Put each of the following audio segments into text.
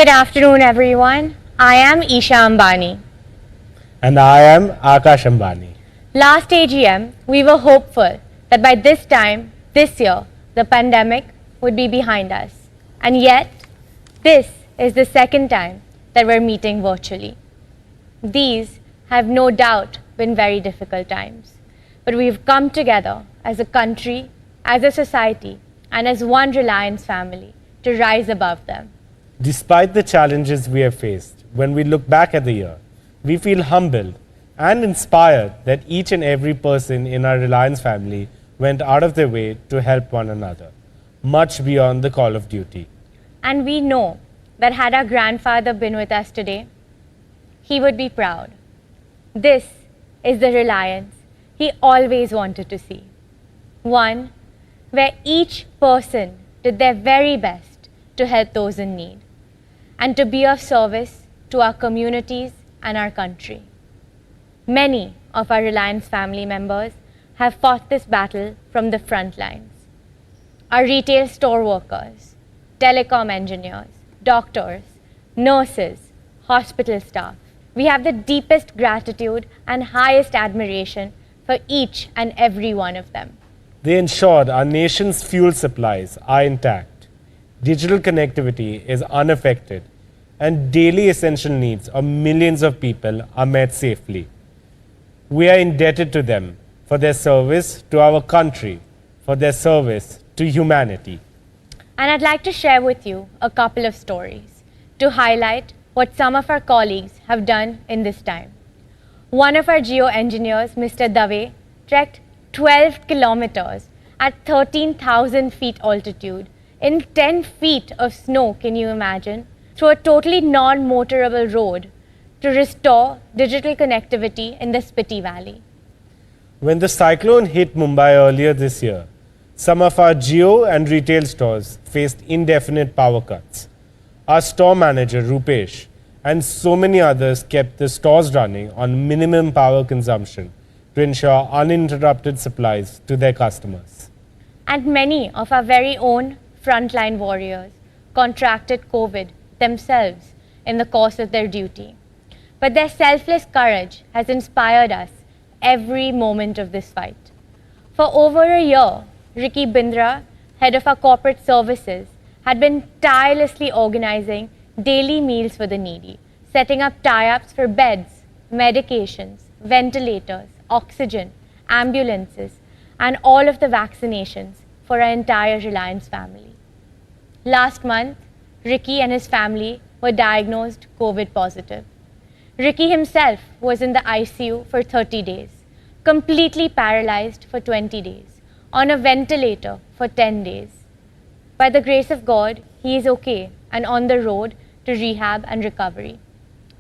Good afternoon, everyone. I am Isha Ambani. And I am Akash Ambani. Last AGM, we were hopeful that by this time, this year, the pandemic would be behind us. And yet, this is the second time that we're meeting virtually. These have no doubt been very difficult times. But we've come together as a country, as a society, and as one Reliance family to rise above them. Despite the challenges we have faced, when we look back at the year, we feel humbled and inspired that each and every person in our Reliance family went out of their way to help one another, much beyond the call of duty. And we know that had our grandfather been with us today, he would be proud. This is the Reliance he always wanted to see. One where each person did their very best to help those in need and to be of service to our communities and our country. Many of our Reliance family members have fought this battle from the front lines. Our retail store workers, telecom engineers, doctors, nurses, hospital staff. We have the deepest gratitude and highest admiration for each and every one of them. They ensured our nation's fuel supplies are intact, digital connectivity is unaffected, and daily essential needs of millions of people are met safely. We are indebted to them for their service to our country, for their service to humanity. And I'd like to share with you a couple of stories to highlight what some of our colleagues have done in this time. One of our geo-engineers, Mr. Dave, trekked 12 kilometers at 13,000 feet altitude in 10 feet of snow, can you imagine, through a totally non-motorable road to restore digital connectivity in the Spiti Valley. When the cyclone hit Mumbai earlier this year, some of our geo and retail stores faced indefinite power cuts. Our store manager, Rupesh, and so many others kept the stores running on minimum power consumption to ensure uninterrupted supplies to their customers. And many of our very own frontline warriors contracted COVID themselves in the course of their duty. But their selfless courage has inspired us every moment of this fight. For over a year, Ricky Bindra, head of our corporate services, had been tirelessly organizing daily meals for the needy, setting up tie-ups for beds, medications, ventilators, oxygen, ambulances, and all of the vaccinations for our entire Reliance family. Last month, Ricky and his family were diagnosed COVID positive. Ricky himself was in the ICU for 30 days, completely paralyzed for 20 days, on a ventilator for 10 days. By the grace of God, he is okay and on the road to rehab and recovery.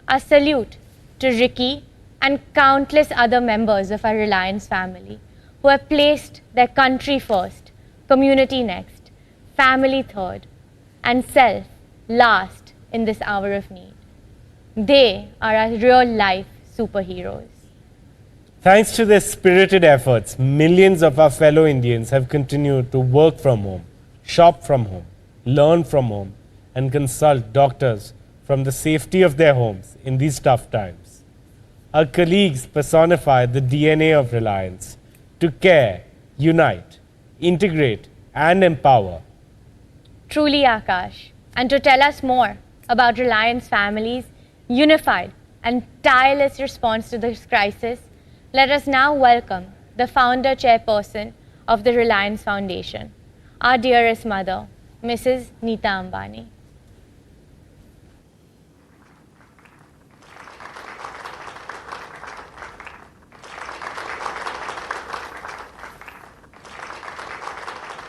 A salute to Ricky and countless other members of our Reliance family who have placed their country first, community next, family third, and self last in this hour of need. They are our real-life superheroes. Thanks to their spirited efforts, millions of our fellow Indians have continued to work from home, shop from home, learn from home, and consult doctors from the safety of their homes in these tough times. Our colleagues personify the DNA of Reliance to care, unite, integrate, and empower. Truly, Akash. And to tell us more about Reliance family's unified and tireless response to this crisis, let us now welcome the founder chairperson of the Reliance Foundation, our dearest mother, Mrs. Neeta Ambani.